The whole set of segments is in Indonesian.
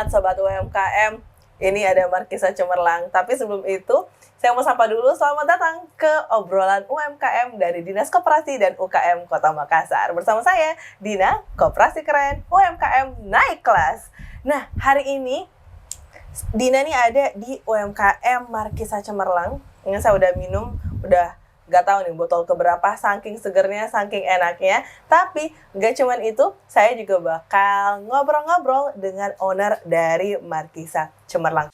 Selamat Sobat UMKM, ini ada Markisa Cemerlang. Tapi sebelum itu, saya mau sapa dulu, selamat datang ke obrolan UMKM dari Dinas Koperasi dan UKM Kota Makassar. Bersama saya, Dina, Koperasi Keren, UMKM Naik Kelas. Nah, hari ini Dina nih ada di UMKM Markisa Cemerlang. Ini saya udah minum, udah gak tahu nih botol keberapa, saking segernya, saking enaknya. Tapi gak cuman itu, saya juga bakal ngobrol-ngobrol dengan owner dari Markisa Cemerlang.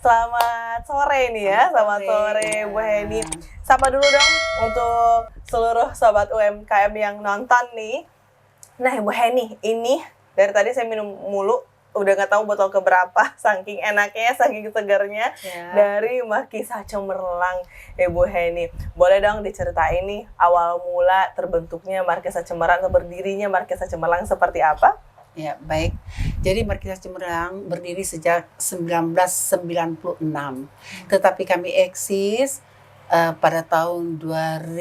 Selamat sore nih ya, selamat sore Bu Heni. Sapa dulu dong untuk seluruh sobat UMKM yang nonton nih. Nah Ibu Heni, ini dari tadi saya minum mulu, udah gak tahu botol keberapa, saking enaknya, saking segarnya, dari Markisa Cemerlang. Ibu Heni, boleh dong diceritain nih awal mula terbentuknya Markisa Cemerlang atau berdirinya Markisa Cemerlang seperti apa? Ya, baik. Jadi Markisa Cemerlang berdiri sejak 1996. Tetapi kami eksis pada tahun 2000.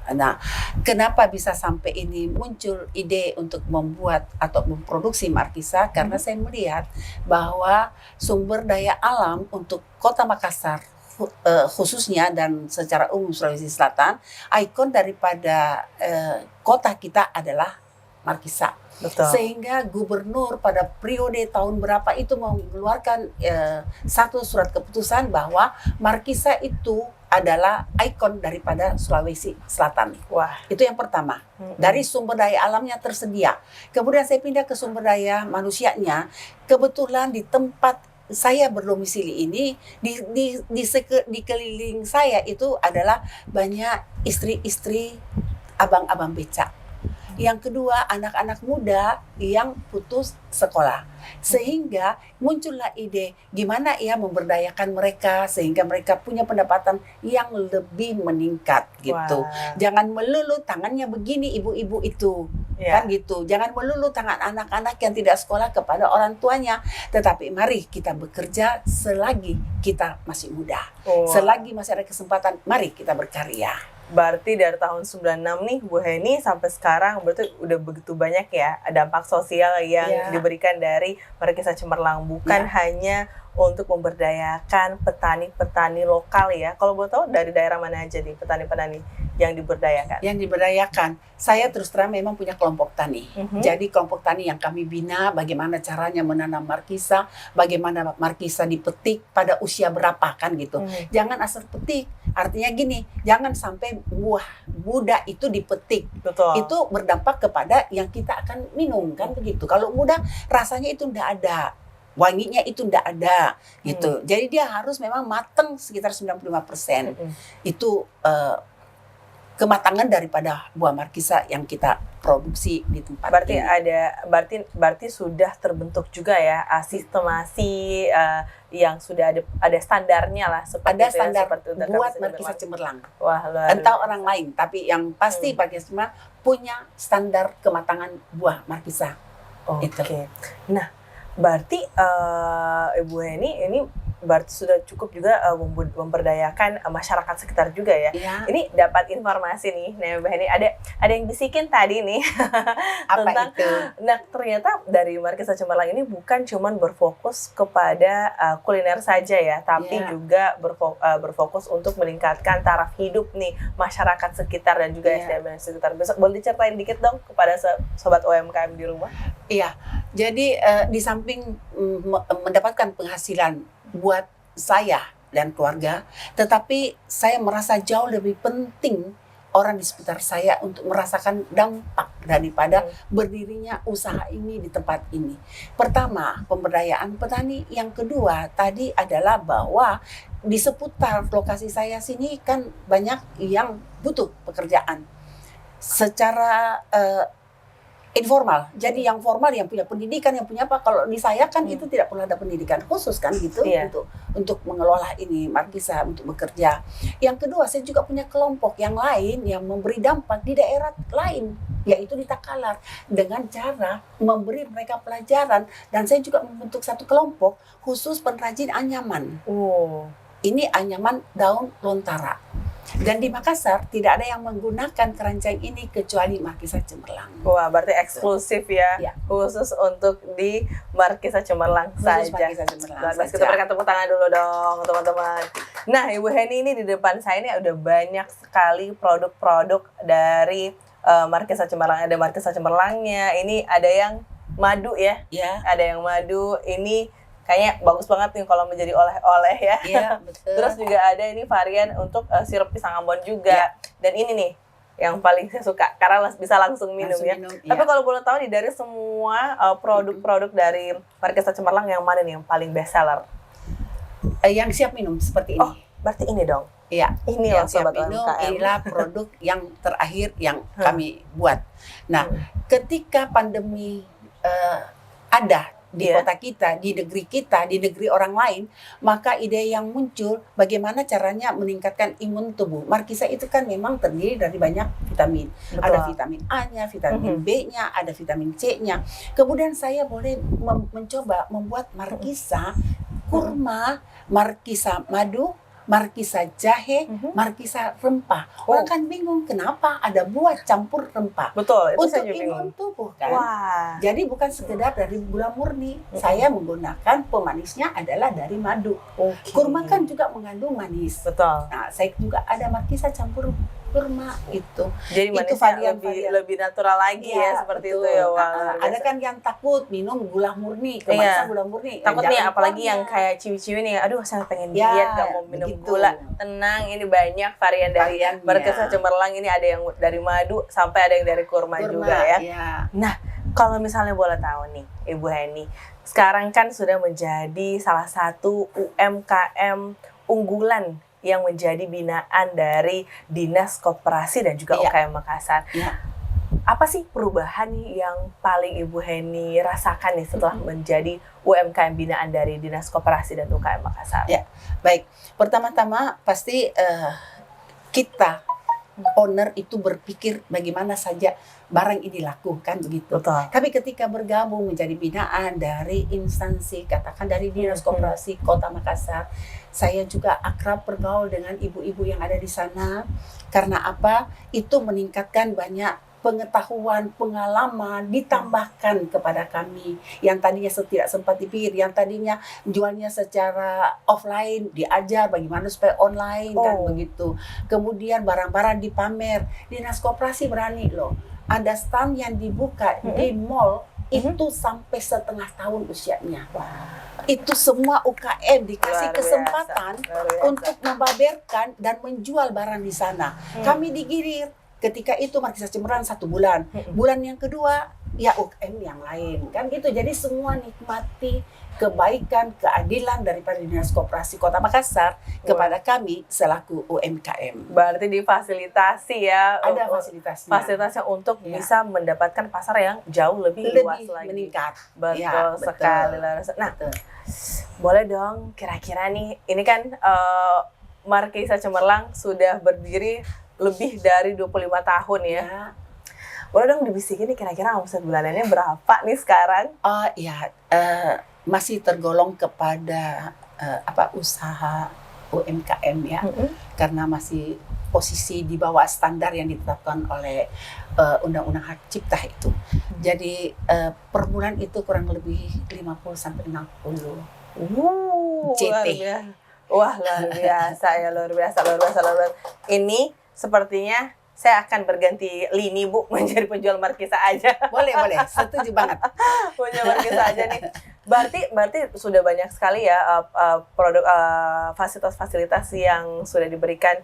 Nah, kenapa bisa sampai ini muncul ide untuk membuat atau memproduksi Markisa? Karena saya melihat bahwa sumber daya alam untuk Kota Makassar khususnya dan secara umum Sulawesi Selatan, ikon daripada kota kita adalah Markisa. Betul. Sehingga gubernur pada periode tahun berapa itu mengeluarkan satu surat keputusan bahwa Markisa itu adalah ikon daripada Sulawesi Selatan. Wah, itu yang pertama. Dari sumber daya alamnya tersedia. Kemudian saya pindah ke sumber daya manusianya. Kebetulan di tempat saya berdomisili ini di keliling saya itu adalah banyak istri-istri abang-abang becak. Yang kedua, anak-anak muda yang putus sekolah. Sehingga muncullah ide gimana ya memberdayakan mereka sehingga mereka punya pendapatan yang lebih meningkat gitu. Wah. Jangan melulu tangannya begini ibu-ibu itu. Kan gitu. Jangan melulu tangan anak-anak yang tidak sekolah kepada orang tuanya. Tetapi mari kita bekerja selagi kita masih muda. Selagi masih ada kesempatan, mari kita berkarya. Berarti dari tahun 96 nih Bu Heni sampai sekarang berarti udah begitu banyak ya dampak sosial yang diberikan dari Markisa Cemerlang. Bukan hanya untuk memberdayakan petani-petani lokal ya. Kalau boleh tahu dari daerah mana aja nih petani-petani yang diberdayakan? Yang diberdayakan, saya terus terang memang punya kelompok tani. Jadi kelompok tani yang kami bina, bagaimana caranya menanam Markisa, bagaimana Markisa dipetik pada usia berapa kan gitu. Jangan asal petik. Artinya gini, jangan sampai buah muda itu dipetik. Betul. Itu berdampak kepada yang kita akan minum kan begitu. Kalau muda rasanya itu enggak ada. Wanginya itu enggak ada gitu. Jadi dia harus memang matang sekitar 95%. Itu kematangan daripada buah Markisa yang kita produksi di tempat berarti ini. Berarti sudah terbentuk juga ya sistemasi yang sudah ada standarnya lah ada standar buat Markisa Cemerlang. Wah, luar entah orang lain, tapi yang pasti Markisa Cemerlang punya standar kematangan buah Markisa. Oke. Nah, berarti Ibu Heni ini berarti sudah cukup juga memberdayakan masyarakat sekitar juga ya. Ini dapat informasi nih, nah Mbak Heni ada yang bisikin tadi nih tentang itu? Nah ternyata dari Markisa Cemerlang ini bukan cuman berfokus kepada kuliner saja ya, tapi juga berfokus untuk meningkatkan taraf hidup nih masyarakat sekitar dan juga SDM sekitar. Boleh diceritain dikit dong kepada sobat UMKM di rumah? Iya, jadi di samping mendapatkan penghasilan buat saya dan keluarga, tetapi saya merasa jauh lebih penting orang di sekitar saya untuk merasakan dampak daripada berdirinya usaha ini di tempat ini. Pertama, pemberdayaan petani. Yang kedua, tadi adalah bahwa di seputar lokasi saya sini kan banyak yang butuh pekerjaan secara informal. Jadi yang formal, yang punya pendidikan, yang punya apa, kalau di saya kan itu tidak perlu ada pendidikan khusus kan gitu untuk mengelola ini Markisa, untuk bekerja. Yang kedua, saya juga punya kelompok yang lain yang memberi dampak di daerah lain, yaitu di Takalar, dengan cara memberi mereka pelajaran. Dan saya juga membentuk satu kelompok khusus pengrajin anyaman. ini anyaman daun lontara. Dan di Makassar tidak ada yang menggunakan keranjang ini kecuali Markisa Cemerlang. Wah, berarti eksklusif ya, Ya. khusus untuk di Markisa Cemerlang Khusus saja. Markisa Cemerlang Bagus, kita saja. berikan tepuk tangan dulu dong, teman-teman. Nah, Ibu Heni ini di depan saya ini udah banyak sekali produk-produk dari Markisa Cemerlang. Ada Markisa Cemerlangnya, ini ada yang madu ya, Ya, ada yang madu. Ini kayaknya bagus banget nih kalau menjadi oleh-oleh ya. ya betul. Terus juga ada ini varian untuk sirup pisang Ambon juga. Ya. Dan ini nih yang paling saya suka karena bisa langsung minum Langsung ya. minum, Tapi ya. kalau boleh tahu nih dari semua produk-produk dari Markisa Cemerlang yang mana nih yang paling best seller? Yang siap minum seperti ini. Oh, berarti ini dong. Iya. Ini loh Yang siap sobat minum UMKM. inilah produk yang terakhir yang kami buat. Nah, ketika pandemi ada di Iya. kota kita, di negeri kita, di negeri orang lain, maka ide yang muncul bagaimana caranya meningkatkan imun tubuh. Markisa itu kan memang terdiri dari banyak vitamin. Betul. Ada vitamin A-nya, vitamin B-nya, ada vitamin C-nya. Kemudian saya boleh mencoba membuat Markisa kurma, Markisa madu, Markisa jahe, Markisa rempah. Orang kan bingung kenapa ada buah campur rempah. Betul, itu Untuk saya juga bingung. imun tubuh kan. Wah. Jadi bukan sekedar dari gula murni. Saya menggunakan pemanisnya adalah dari madu. Oke. Kurma kan juga mengandung manis. Betul. Nah, saya juga ada Markisa campur kurma itu. Jadi Itu manisnya varian-varian. lebih natural lagi ya, seperti betul. itu ya. Wah, luar Ada biasa. kan yang takut minum gula murni, kemanisan gula murni. Takut nih Jangan apalagi kurangnya. yang kayak ciwi-ciwi nih, aduh saya pengen Ya, diet gak mau minum begitu. gula. Tenang, ini banyak varian dari Variannya. Markisa Cemerlang. Ini ada yang dari madu sampai ada yang dari kurma juga ya. Nah, kalau misalnya boleh tahu nih Ibu Heni, sekarang kan sudah menjadi salah satu UMKM unggulan yang menjadi binaan dari Dinas Koperasi dan juga Iya. UKM Makassar. Iya. Apa sih perubahan nih yang paling Ibu Heni rasakan nih setelah menjadi UMKM binaan dari Dinas Koperasi dan UKM Makassar? Ya, baik. Pertama-tama pasti kita owner itu berpikir bagaimana saja barang ini laku kan begitu. Betul. Tapi ketika bergabung menjadi binaan dari instansi, katakan dari Dinas Koperasi Kota Makassar, saya juga akrab bergaul dengan ibu-ibu yang ada di sana. Karena apa? Itu meningkatkan banyak pengetahuan, pengalaman ditambahkan kepada kami yang tadinya tidak sempat dipikir, yang tadinya jualnya secara offline diajar bagaimana supaya online kan begitu. Kemudian barang-barang dipamer, Dinas Koperasi berani loh. Ada stand yang dibuka di mall itu sampai setengah tahun usianya. Itu semua UKM dikasih Luar biasa, kesempatan luar biasa. untuk membaberkan dan menjual barang di sana. Kami digirir. Ketika itu Markisa Cemerlang 1 bulan. Bulan yang kedua ya UKM yang lain kan gitu. Jadi semua nikmati kebaikan, keadilan daripada Dinas Koperasi Kota Makassar kepada kami selaku UMKM. Berarti difasilitasi ya. Ada fasilitasnya. Fasilitasnya untuk Ya. bisa mendapatkan pasar yang jauh lebih luas lagi. meningkat. Betul Ya, sekali. Nah, Betul. boleh dong kira-kira nih, ini kan Markisa Cemerlang sudah berdiri lebih dari 25 tahun ya. Ya. Boleh dong dibisikin nih kira-kira omset bulanannya berapa nih sekarang? Oh ya, masih tergolong kepada usaha UMKM ya, karena masih posisi di bawah standar yang ditetapkan oleh Undang-Undang Hak Cipta itu. Jadi per bulan itu kurang lebih 50 sampai 60. Luar biasa. Wah, luar biasa ya, luar biasa. Ini sepertinya saya akan berganti lini Bu, menjadi penjual Markisa aja. Boleh, setuju banget. Penjual Markisa aja nih. Berarti sudah banyak sekali ya produk fasilitas-fasilitas yang sudah diberikan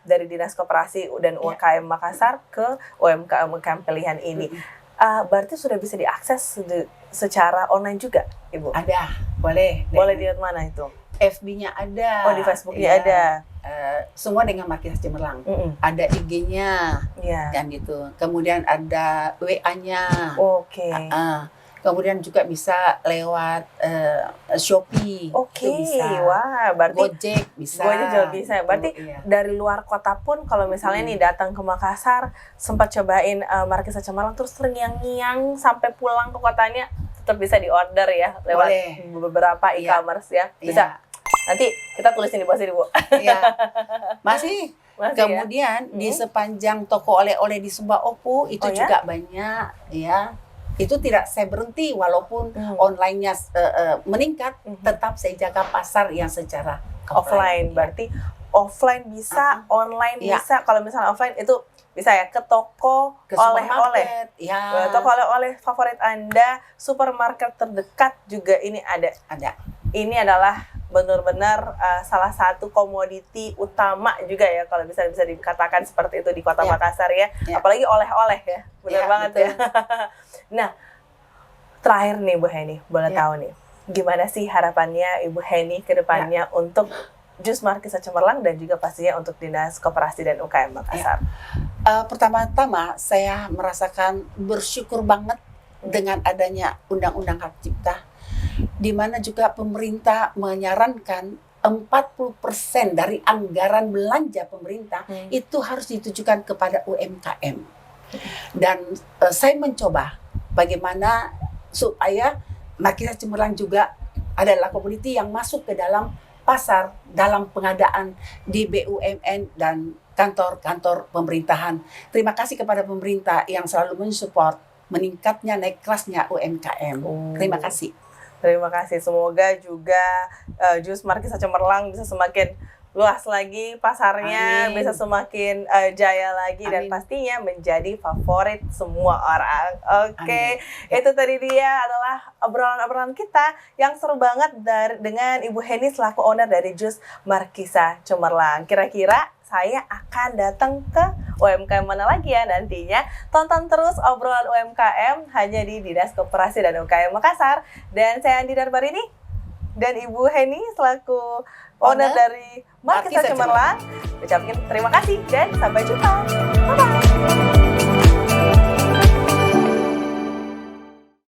dari Dinas Koperasi dan UKM Makassar ke UMKM pilihan ini. Berarti sudah bisa diakses secara online juga, Ibu? Ada, boleh. Boleh dilihat mana itu? FB-nya ada. Oh, di Facebook-nya ada. Semua dengan Markisa Cemerlang. Ada IG-nya, kan gitu. Kemudian ada WA-nya. Oke. Kemudian juga bisa lewat Shopee. Oke, itu bisa. wah, berarti Gojek bisa. Gojek juga bisa. Berarti iya. dari luar kota pun kalau misalnya nih datang ke Makassar, sempat cobain Markisa Cemerlang terus terngiang-ngiang sampai pulang ke kotanya, tetap bisa diorder ya lewat Boleh. beberapa e-commerce ya. Bisa. Nanti kita tulisin di bawah sini, Bu. Ya. Masih. Masih ya? Kemudian di sepanjang toko oleh-oleh di Sumba Opu itu Oh, ya? juga banyak ya. Itu tidak saya berhenti walaupun online-nya meningkat, tetap saya jaga pasar yang secara Offline, ya. berarti offline bisa, online Ya. bisa. Kalau misalnya offline itu bisa ya ke toko Ke oleh-oleh. supermarket, ya. Toko oleh-oleh favorit Anda, supermarket terdekat juga ini ada. Ada. Ini adalah benar-benar salah satu komoditi utama juga ya kalau bisa dikatakan seperti itu di Kota Ya. Makassar ya. Ya. Apalagi oleh-oleh ya. Benar Ya, banget betul. ya. Nah, terakhir nih Bu Heni, boleh Ya. tahu nih, gimana sih harapannya Ibu Heni ke depannya untuk Jus Markisa Cemerlang dan juga pastinya untuk Dinas Koperasi dan UKM Makassar? Pertama-tama saya merasakan bersyukur banget dengan adanya Undang-Undang Hak Cipta, di mana juga pemerintah menyarankan 40% dari anggaran belanja pemerintah itu harus ditujukan kepada UMKM. Dan saya mencoba bagaimana supaya Markisa Cemerlang juga adalah komoditi yang masuk ke dalam pasar, dalam pengadaan di BUMN dan kantor-kantor pemerintahan. Terima kasih kepada pemerintah yang selalu mensupport meningkatnya naik kelasnya UMKM. Terima kasih. Terima kasih. Semoga juga Jus Markisa Cemerlang bisa semakin luas lagi pasarnya, Amin. bisa semakin jaya lagi dan Amin. pastinya menjadi favorit semua orang. Oke, Amin. itu tadi dia adalah obrolan-obrolan kita yang seru banget dengan Ibu Heni selaku owner dari Jus Markisa Cemerlang. Kira-kira saya akan datang ke UMKM mana lagi ya nantinya. Tonton terus obrolan UMKM hanya di Dinas Koperasi dan UKM Makassar. Dan saya Andi Darbarini dan Ibu Heni selaku owner dari Markisa Cemerlang. Ucapkan terima kasih dan sampai jumpa. Bye-bye.